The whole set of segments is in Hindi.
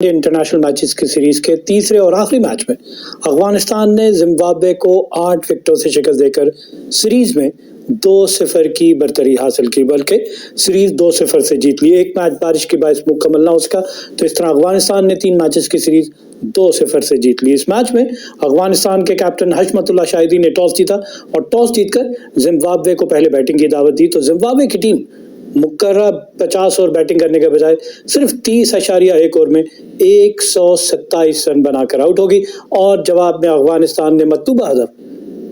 इंटरनेशनल मैचेस की सीरीज के तीसरे और आखिरी मैच में अफगानिस्तान ने जिम्बाब्वे को 8 विकेटों से शिकस्त देकर सीरीज में 2-0 की बरतरी हासिल की, बल्कि सीरीज 2-0 से जीत ली। एक मैच बारिश की बायस मुकम्मल ना हो सका, तो इस तरह अफगानिस्तान ने 3 मैचेस की सीरीज 2-0 से जीत ली। इस मैच में अफगानिस्तान के कैप्टन हशमतुल्लाह शाहिदी ने टॉस जीता और टॉस जीतकर जिम्बाब्वे को पहले बैटिंग की दावत दी। तो जिम्बाब्वे की टीम मुकर्रर 50 ओवर बैटिंग करने के बजाय सिर्फ 30.1 ओवर में 127 रन बनाकर आउट होगी और जवाब में अफगानिस्तान ने मतलूबा हदफ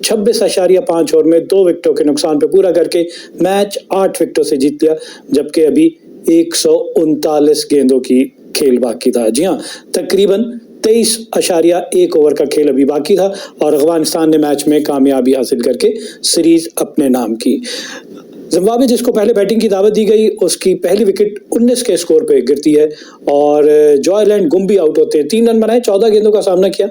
26.5 ओवर में 2 विकेटों के नुकसान पर पूरा करके मैच 8 विकेटों से जीत लिया, जबकि अभी 139 गेंदों की खेल बाकी था। जी हाँ, तकरीबन 23.1 ओवर का खेल अभी बाकी था और अफगानिस्तान ने मैच में कामयाबी हासिल करके सीरीज अपने नाम की। जिम्बाब्वे जिसको पहले बैटिंग की दावत दी गई, उसकी पहली विकेट 19 के स्कोर पे गिरती है और जॉयलैंड गुम्बी आउट होते हैं। 3 रन बनाए, 14 गेंदों का सामना किया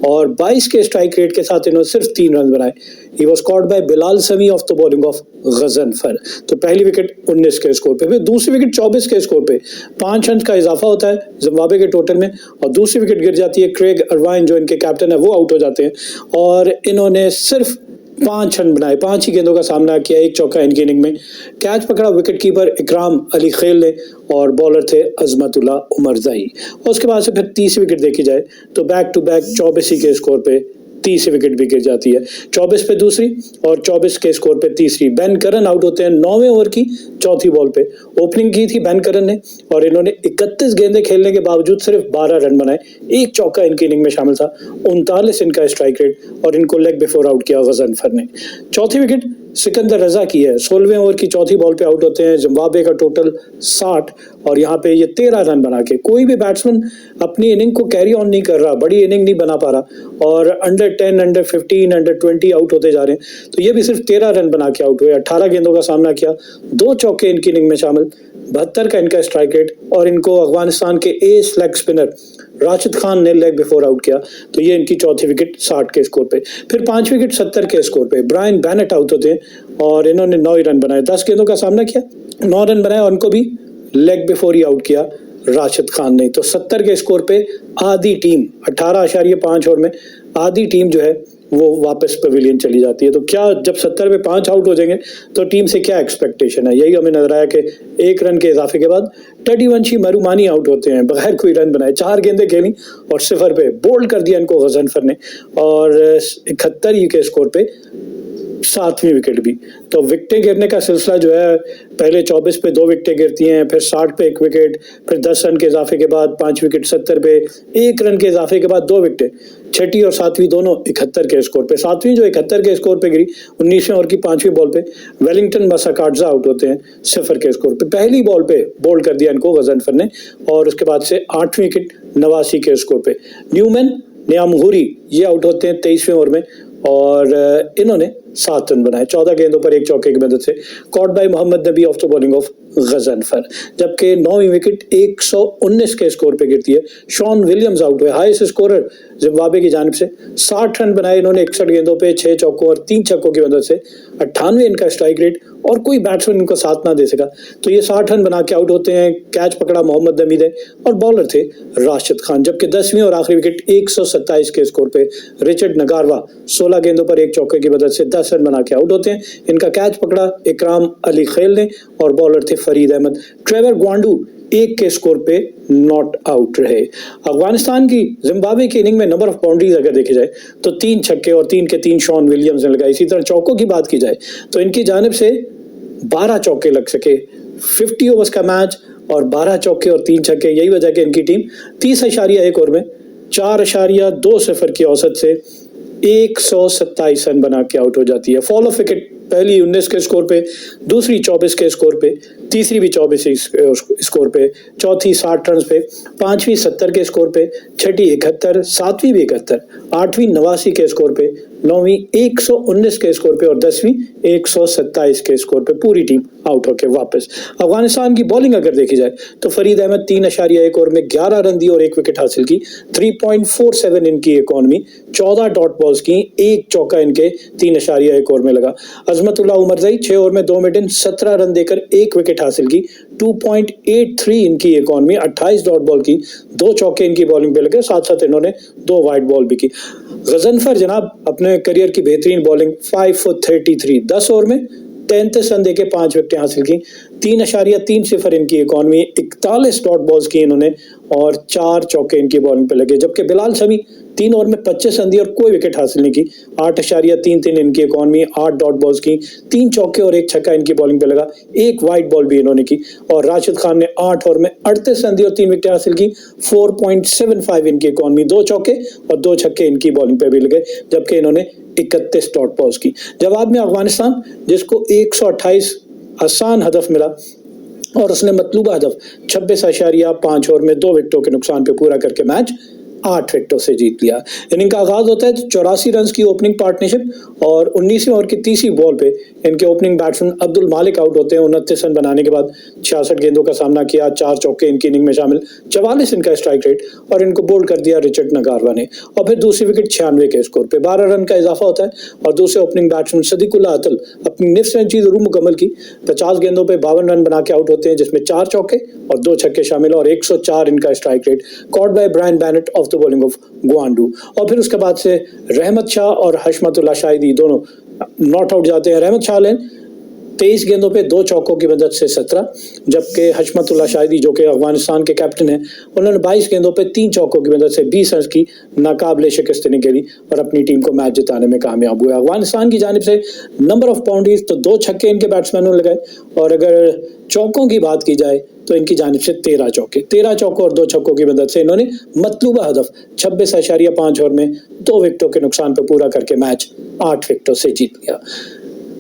और 22 के स्ट्राइक रेट के साथ इन्होंने सिर्फ 3 रन बनाए। He was caught by Bilal Sami off the bowling of Ghazanfar. तो पहली विकेट 19 के स्कोर पे, फिर दूसरी विकेट 24 के स्कोर पे 5 रन का इजाफा होता है जिम्बाब्वे के टोटल में और दूसरी विकेट गिर जाती है। क्रेग अर्वाइन जो इनके कैप्टन है वो आउट हो जाते हैं और इन्होंने सिर्फ 5 रन बनाए, 5 ही गेंदों का सामना किया, 1 चौका इनकी इनिंग में। कैच पकड़ा विकेट कीपर इकराम अली खेल ने और बॉलर थे अजमतुल्ला उमरजाई। और उसके बाद से फिर 30 विकेट देखी जाए तो बैक टू बैक 24 ही के स्कोर पे 30 विकेट भी गिर जाती है। 24 पे दूसरी और 24 के स्कोर पे तीसरी। बेन करन आउट होते हैं 9वें ओवर की चौथी बॉल पे। ओपनिंग की थी बेन करन ने और इन्होंने 31 गेंदें खेलने के बावजूद सिर्फ 12 रन बनाए, 1 चौका इनकी इनिंग में शामिल था। 39 इनका स्ट्राइक रेट और इनको लेग बिफोर आउट किया गजनफर ने। चौथी विकेट सिकंदर रजा की है। 16वें ओवर की चौथी बॉल पे आउट होते हैं। जिम्बाब्वे का टोटल 60 और यहाँ पे ये 13 रन बना के, कोई भी बैट्समैन अपनी इनिंग को कैरी ऑन नहीं कर रहा, बड़ी इनिंग नहीं बना पा रहा और अंडर 10, अंडर 15, अंडर 20 आउट होते जा रहे हैं। तो ये भी सिर्फ 13 रन बना के आउट हुए। 18 गेंदों का सामना किया, 2 चौके इनकी इनिंग में शामिल, 72 का इनका स्ट्राइक रेट और इनको अफगानिस्तान के S leg spinner Rashid Khan ने लेग बिफोर आउट किया। तो ये इनकी चौथी विकेट 60 के स्कोर पे। फिर 5 विकेट 70 के स्कोर पे ब्रायन बैनेट आउट होते हैं और इन्होंने 9 रन बनाए, 10 गेंदों का सामना किया, 9 रन बनाए और उनको भी लेग बिफोर ही आउट किया राशिद खान ने। तो 70 के स्कोर पे आधी टीम 18.5 ओवर में आधी टीम जो है वो वापस पवेलियन चली जाती है। तो क्या जब 70 पे 5 आउट हो जाएंगे तो टीम से क्या एक्सपेक्टेशन है, यही हमें नजर आया कि 1 रन के इजाफे के बाद टडीवंशी मरुमानी आउट होते हैं बगैर कोई रन बनाए। 4 गेंदें खेली और 0 पे बोल्ड कर दिया इनको गजनफर ने और 71 के स्कोर पे 7वीं विकेट भी। तो विकेटें गिरने का सिलसिला जो है, पहले 24 पे 2 विकेटें गिरती हैं, फिर 60 पे 1 विकेट, फिर 10 रन के इजाफे के बाद 5 विकेट, 70 पे 1 रन के इजाफे के बाद 2 विकेटें, छठी और 7वीं दोनों 71 के स्कोर पे। 7वीं जो 71 के स्कोर पे गिरी 19वें ओवर की 5वीं बॉल पे वेलिंगटन मसाकाटजा आउट होते हैं 0 के स्कोर पे। पहली बॉल पे बोल्ड कर दिया इनको गजनफर ने और उसके बाद से 8वीं विकेट 89 के स्कोर पे। न्यूमैन न्यामहुरी ये आउट होते हैं 23वें ओवर में और इन्होंने 7 रन बनाए 14 गेंदों पर 1 चौके की मदद से। Caught by Mohammad Nabi of the bowling of Ghazanfar. जबकि 9वीं विकेट 119 के स्कोर पे गिरती है। शॉन विलियम्स आउट हुए, हाईएस्ट स्कोरर जिम्बाब्वे की जानिब से। 60 रन बनाए इन्होंने 61 गेंदों पे 6 चौकों और 3 छक्कों की मदद से। 98 इनका स्ट्राइक रेट और कोई बैट्समैन इनको साथ ना दे सका। तो ये 60 रन बना के आउट होते हैं। कैच पकड़ा मोहम्मद नबी ने और बॉलर थे राशिद खान। जबकि 10वीं और आखिरी विकेट 127 के स्कोर पे रिचर्ड नगारवा 16 गेंदों पर 1 चौके की मदद से 10 रन बना के आउट होते हैं। इनका कैच पकड़ा इकराम अली खेल ने और बॉलर थे फरीद अहमद। ट्रेवर ग्वांडू 1 के स्कोर पे नॉट आउट रहे। अफगानिस्तान की जिम्बाब्वे की इनिंग में नंबर ऑफ बाउंड्रीज अगर देखे जाए तो 3 छक्के और 3 के 3 शॉन विलियम्स ने लगाए। इसी तरह चौकों की बात की जाए तो इनकी जानिब से 12 चौके लग सके। 50 ओवर्स का मैच और 12 चौके और 3 छक्के, यही वजह कि इनकी टीम 30.1 ओवर में 4.20 की औसत से 127 रन बना के आउट हो जाती है। फॉल ऑफ विकेट पहली 19 के स्कोर पे, दूसरी 24 के स्कोर पे, तीसरी भी 24 स्कोर पे, चौथी 60 रन पे, 5वीं 70 के स्कोर पे, छठी 71, 7वीं भी 71, 8वीं 89 के स्कोर पे, 9वीं 119 के स्कोर पे और 10वीं 127 के स्कोर पे पूरी टीम आउट होकर वापस। अफगानिस्तान की बॉलिंग अगर देखी जाए तो फरीद अहमद 3.1 ओवर में 11 रन दिए और 1 विकेट हासिल की। 3.47 इनकी इकॉनमी, 14 डॉट बॉल्स की, 1 चौका इनके 3.1 ओवर में लगा। अजमतुल्लाह उमरजई 6 ओवर में 2 मिडन 17 रन देकर 1 विकेट हासिल की। 2.83 इनकी इकॉनमी, 28 डॉट बॉल की, 2 चौके इनकी बॉलिंग पे लगे, साथ साथ इन्होंने 2 वाइड बॉल भी की। गजनफर जनाब अपने करियर की बेहतरीन बॉलिंग, 5 फॉर 33, 10 ओवर में 33 रन देके 5 विकेटें हासिल की। 3.30 इनकी इकॉनमी, 41 डॉट बॉल्स की इन्होंने और 4 चौके इनकी बॉलिंग पे लगे। जबकि बिलाल शमी 3 ओवर में 25 रन दिए और कोई विकेट हासिल नहीं की। 8.33 इनकी इकॉनमी, 8 डॉट बॉल्स की, 3 चौके और 1 छक्का इनकी बॉलिंग पे लगा। 1 वाइड बॉल भी इन्होंने की। और राशिद खान ने 8 ओवर में 38 रन दिए और 3 विकेट हासिल की। 4.75 इनकी इकॉनमी, 2 चौके और 2 छक्के इनकी बॉलिंग पे भी लगे। जबकि इन्होंने 31 डॉट बॉल्स की। जवाब में अफगानिस्तान, जिसको 128 आसान हदफ मिला और उसने मतलूबा हदफ 26.5 ओवर में 2 विकेटों के नुकसान पे पूरा करके मैच 8 विकेटों से जीत लिया। इनिंग का आगाज होता है 84 रन की ओपनिंग पार्टनरशिप और 19वें ओवर की तीसरी बॉल पे इनके ओपनिंग बैट्समैन अब्दुल मालिक आउट होते हैं। 29 रन बनाने के बाद 66 गेंदों का सामना किया, 4 चौके इनकी इनिंग में शामिल, 44 इनका स्ट्राइक रेट और इनको बोल्ड कर दिया रिचर्ड नगारवा ने। और फिर दूसरी विकेट 96 के स्कोर पे 12 रन का इजाफा होता है और दूसरे ओपनिंग बैट्समैन सदीकुल्लाह अतल अपनी निफ सेंचुरी जरूर मुकम्मल की। 50 गेंदों पे 52 रन बना के आउट होते हैं, जिसमें 4 चौके और 2 छक्के शामिल और 104 इनका strike rate, caught by Brian Bennett off the bowling of Gwandu. और फिर उसके बाद से रहमत शाह और हशमतुल्लाह शाहिदी दोनों नॉट आउट जाते हैं। रहमत शाह ने 23 गेंदों पे 2 चौकों की मदद से 17, जबकि हशमतुल्लाह शाहिदी जो कि अफगानिस्तान के कैप्टन हैं, उन्होंने 22 गेंदों पे 3 चौकों की मदद से 20 रन की नाकाबिले शिकस्त खेली और अपनी टीम को मैच जिताने में कामयाब हुए। अफगानिस्तान की जानिब से नंबर ऑफ बाउंड्रीज तो 2 छक्के इनके बैट्समैनों ने लगाए और अगर चौकों की बात की जाए तो इनकी जानिब से 13 चौके, 13 चौकों और 2 छक्कों की मदद से इन्होंने मतलूबा हदफ 26.5 ओवर में 2 विकेटों के नुकसान पर पूरा करके मैच 8 विकेटों से जीत लिया।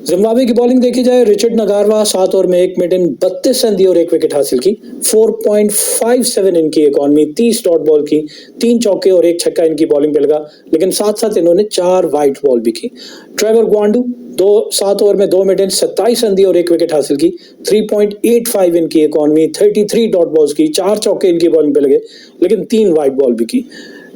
जिम्बाब्वे की बॉलिंग देखी जाए, रिचर्ड नगारवा 7 ओवर में 1 मिडन 32 रन दिए और 1 विकेट हासिल की। 4.57 इनकी इकॉनमी, 30 डॉट बॉल की, 3 चौके और 1 छक्का इनकी बॉलिंग पे लगा, लेकिन साथ साथ इन्होंने 4 वाइड बॉल भी की। ट्रेवर ग्वांडू 7 ओवर में 2 मिडन 27 रन दिए और 1 विकेट हासिल की। 3.85 इनकी इकॉनमी, 33 डॉट बॉल्स की, 4 चौके इनकी बॉलिंग पे लगे, लेकिन 3 वाइड बॉल भी की।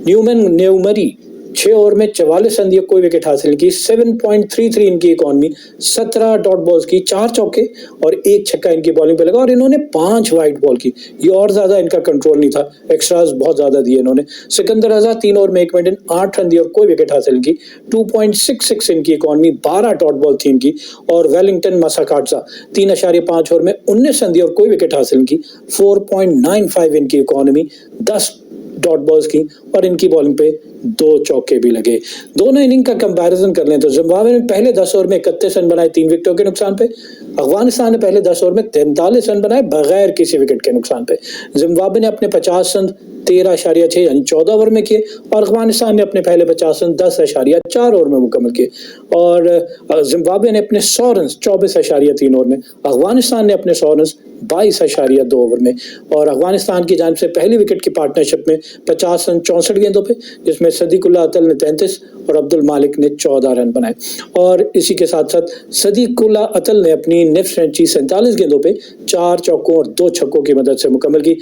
न्यूमैन न्यूमरी 6 ओवर में 44 रन दिए, कोई विकेट हासिल की। 7.33 इनकी इकॉनमी, 17 डॉट बॉल्स की, 4 चौके और 1 छक्का इनकी बॉलिंग पे लगा और इन्होंने 5 वाइड बॉल की। ये और ज्यादा इनका कंट्रोल नहीं था, एक्स्ट्राज बहुत ज्यादा दिए इन्होंने। सिकंदर रजा 3 ओवर में 1 मिडन 8 रन दिए और कोई विकेट हासिल की। 2.66 इनकी इकॉनमी, 12 डॉट बॉल थी इनकी। और वेलिंगटन मसाकाटजा 3.5 ओवर में 19 रन दिए और कोई विकेट हासिल की। 4.95 इनकी इकॉनमी, 10 डॉट बॉल्स की और इनकी बॉलिंग पे 2 चौके भी लगे। दोनों इनिंग का कंपैरिजन कर लें तो जिम्बाब्वे ने पहले 10 ओवर में 31 रन बनाए 3 विकेटों के नुकसान पे। अफगानिस्तान ने पहले 10 ओवर में 43 रन बनाए बगैर किसी विकेट के नुकसान पे। जिम्बाब्वे ने अपने 50 रन 13.6 यानी 14 ओवर में किए और अफगानिस्तान ने अपने पहले 50 रन 10.4 ओवर में मुकम्मल किए। और जिम्बाब्वे ने अपने 100 रन 24.3 ओवर में, अफगानिस्तान ने अपने 100 रन 22.2 ओवर में। और अफगानिस्तान की जानिब से पहली विकेट की पार्टनरशिप में 50 रन 64 गेंदों पे, जिसमें सदीकुल्लाह अतल ने 33 और अब्दुल मालिक ने 14 रन बनाए। और इसी के साथ साथ सदीकुल्लाह अतल ने अपनी निफ सेंचुरी 47 गेंदों पे 4 चौकों और 2 छक्कों की मदद से मुकम्मल की।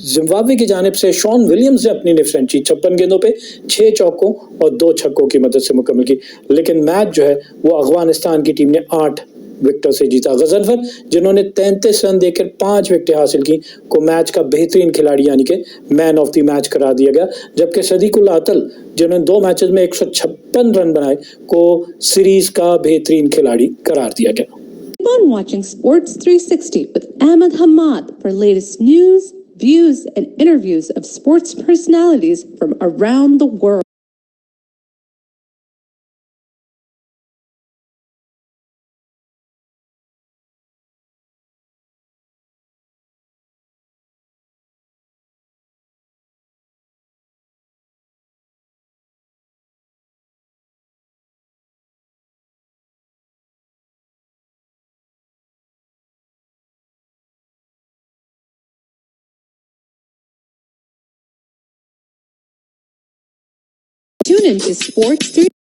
जिम्बाब्वे की जानिब से शॉन विलियम्स ने अपनी निफ सेंचुरी 56 गेंदों पे 6 चौकों और 2 छक्कों की मदद से मुकम्मल की। लेकिन मैच जो है वो अफगानिस्तान की टीम ने 8 विकेटों से जीता। गजनफर जिन्होंने 33 रन देकर 5 विकेटें हासिल की को मैच का बेहतरीन खिलाड़ी यानी कि मैन ऑफ द मैच करार दिया गया, जबकि सदीकुल्लाह अतल जिन्होंने 2 मैचेस में 156 रन बनाए को सीरीज का बेहतरीन खिलाड़ी करार दिया गया। Keep on watching Sports 360 with Ahmed Hamad for latest news, views, and interviews of sports personalities from around the world. Tune in to Sports 360.